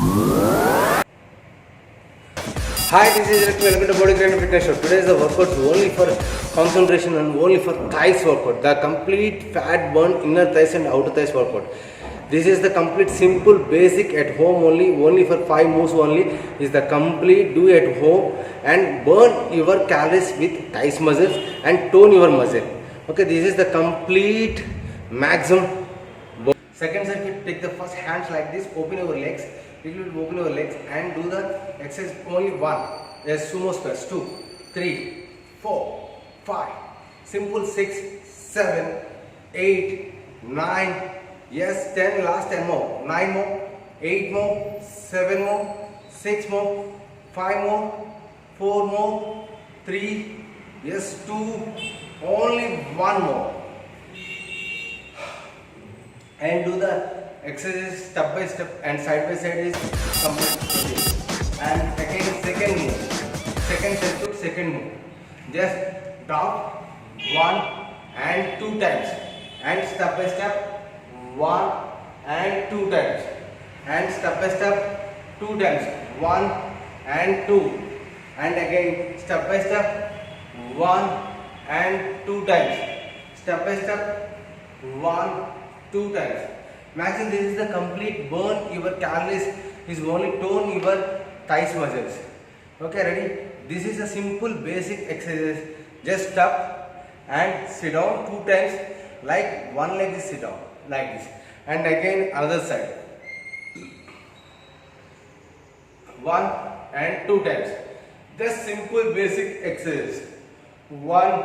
Hi, this is Rick. Welcome to Body Grind Fitness Show. Today is the workout only for concentration and only for thighs workout. The complete fat burn inner thighs and outer thighs workout. This is the complete simple basic at home only for 5 moves only. Is the complete do at home and burn your calories with thighs muscles and tone your muscle. Okay, this is the complete maximum. Second circuit, take the first hands like this, open your legs, little open your legs and do the exercise only one. Yes, sumo squats, 2, 3, 4, 5, simple 6, 7, 8, 9, yes, 10, last 10 more, 9 more, 8 more, 7 more, 6 more, 5 more, 4 more, 3, yes, 2, only 1 more. And do the exercise step by step and side by side is complete. And again second move, second circuit, second move. Just drop 1 and 2 times and step by step 1 and 2 times and step by step 2 times 1 and 2 and again step by step 1 and 2 times step by step 1 2 times. Maximum, this is the complete burn your calories is only tone your thighs muscles. Okay, ready? This is a simple basic exercise. Just stop and sit down 2 times like one leg is sit down like this and again other side 1 and 2 times. Just simple basic exercise 1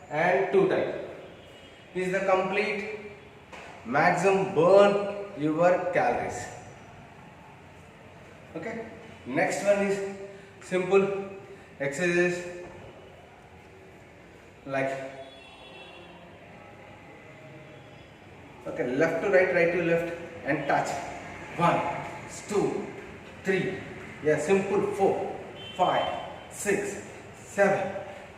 and 2 times. This is the complete maximum burn your calories. Okay, next one is simple exercise like left to right, right to left and touch 1, 2, 3, yeah, simple 4, 5, 6, 7,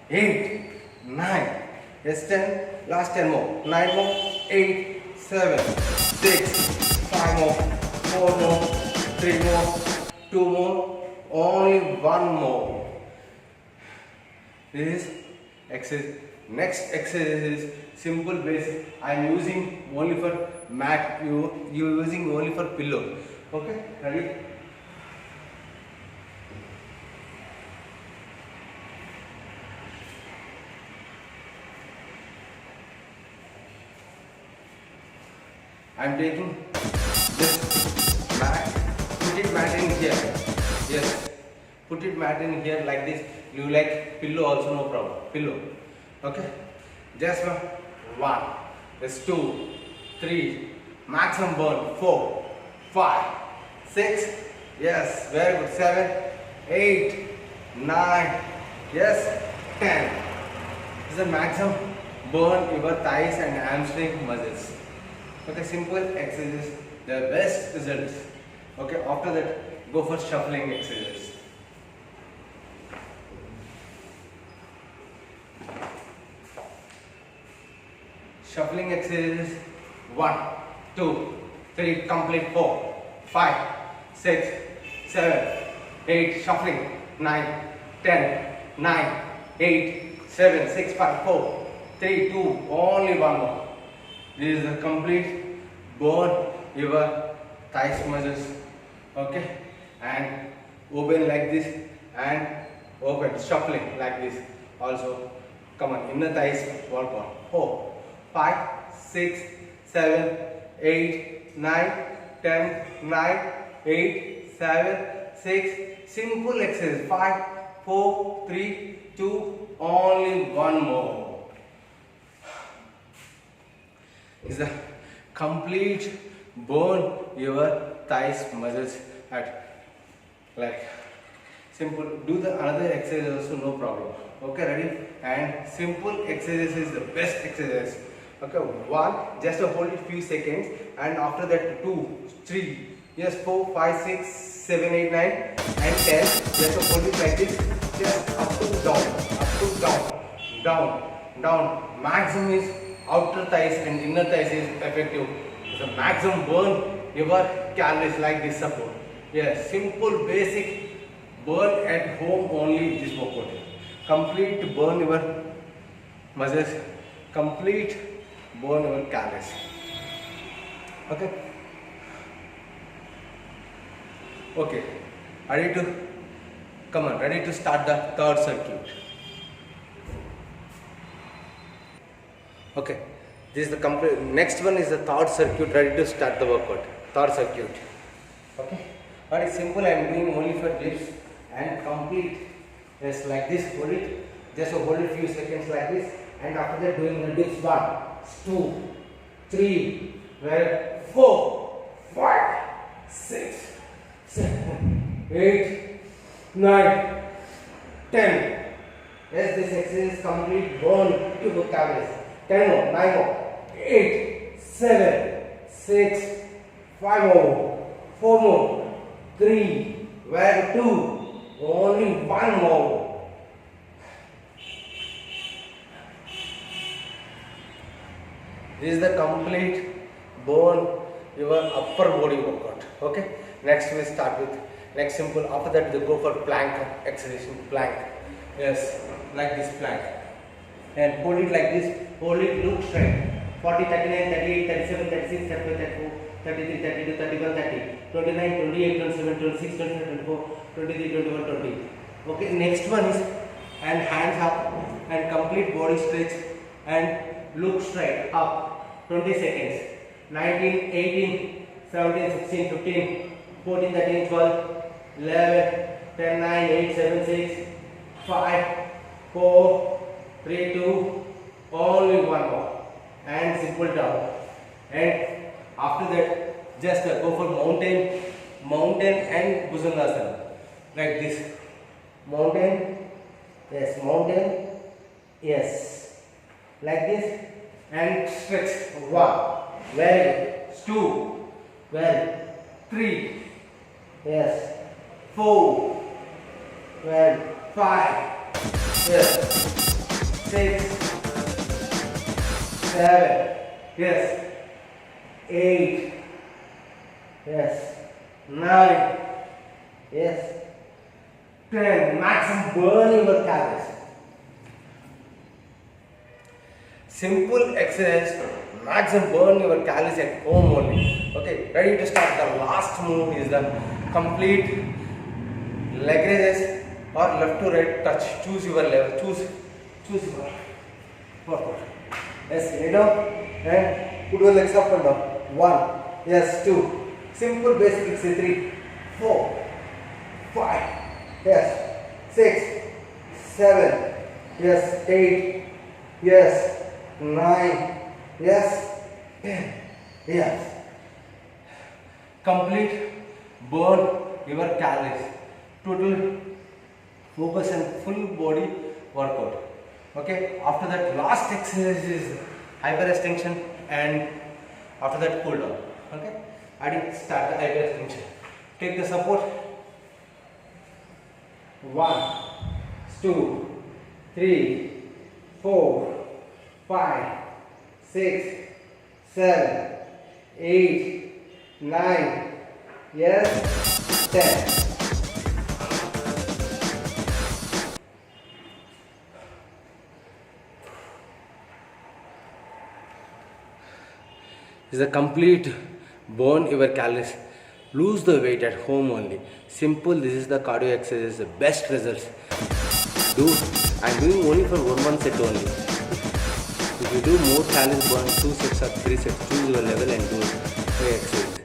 8, 9, yes, 10, last 10 more, 9 more, 8, 7, 6, 5 more, 4 more, 3 more, 2 more, only 1 more. This is exercise. Next exercise is simple basic. I am using only for mat. You using only for pillow. Okay, ready? I am taking this mat, put it mat in here, yes, put it mat in here like this, you like pillow also no problem, pillow, okay, just 1, that's 2, 3, maximum burn, 4, 5, 6, yes, very good, 7, 8, 9, yes, 10, this is the maximum burn your thighs and hamstring muscles. Okay, simple exercises, the best results. Okay, after that, go for shuffling exercises. Shuffling exercises 1, 2, 3, complete 4, 5, 6, 7, 8, shuffling 9, 10, 9, 8, 7, 6, 5, 4, 3, 2, only 1 more. This is the complete burn your thighs muscles. Okay, and open like this and open, shuffling like this. Also, come on, inner thighs work on. 4, 5, 6, 7, 8, 9, 10, 9, 8, 7, 6. Simple exercise. 5, 4, 3, 2, only 1 more. Is the complete burn your thighs muscles at like simple. Do the another exercise also, no problem. Okay, ready? And simple exercise is the best exercise. Okay, 1, just hold it few seconds and after that 2, 3, yes, 4, 5, 6, 7, 8, 9 and 10. Just hold it like this, just up to down, down, down. Maximum is outer thighs and inner thighs is effective. The maximum burn your calories like this support. Yes, simple basic burn at home only this workout. Complete burn your muscles, complete burn your calories. Okay. Okay. Ready to come on, ready to start the third circuit. Okay. This is the complete next one is the third circuit, ready to start the workout. Third circuit. Okay. But it's simple, I am doing only for dips and complete. Yes, like this, hold it. Just hold it few seconds like this, and after that doing the dips 1, 2, 3, 4, 5, 6, 7, 8, 9, 10. Yes, this exercise is complete burn to calories. 10 more, 9 more, 8, 7, 6, 5 more, 4 more, 3, 2, only 1 more. This is the complete burn your upper body workout. Okay. Next we start with next simple. After that we go for plank exercise. Plank. Yes, like this plank. And hold it like this. Hold it. Look straight. 40, 39, 38, 37, 36, 35, 34, 33, 32, 31, 30, 29, 28, 27, 26, 27, 24, 23, 21, 20. Okay. Next one is and hands up and complete body stretch and look straight up. 20 seconds. 19, 18, 17, 16, 15, 14, 13, 12, 11, 10, 9, 8, 7, 6, 5, 4, 3, 2, only 1 more. And simple down. And after that, just go for mountain and Bhujangasana. Like this. Mountain, yes. Like this. And stretch 1, very good. 2, well, 3, yes, 4, well, 5, yes, 6, 7, yes, 8, yes, 9, yes, 10. Maximum burning your calories. Simple exercise, maximum burn your calories at home only. Okay, ready to start. The last move is the complete leg raises or left to right touch. Choose your level. Choose your workout. Yes, lay down and put your legs up and down. 1, yes, 2. Simple basic exercise. 3, 4, 5, yes, 6, 7, yes, 8, yes. 9, yes, 10, yes. Complete burn your calories. Total focus and full body workout. Okay. After that, last exercise is hyperextension, and after that cool down. Okay. I start the hyperextension. Take the support. 1, 2, 3, 4. 5, 6, 7, 8, 9, yes, 10. This is a complete burn your calories. Lose the weight at home only. Simple, this is the cardio exercise, the best results. I'm doing only for 1 set only. If you do more calories burn, 2 sets or 3 sets, choose your level and do exercise.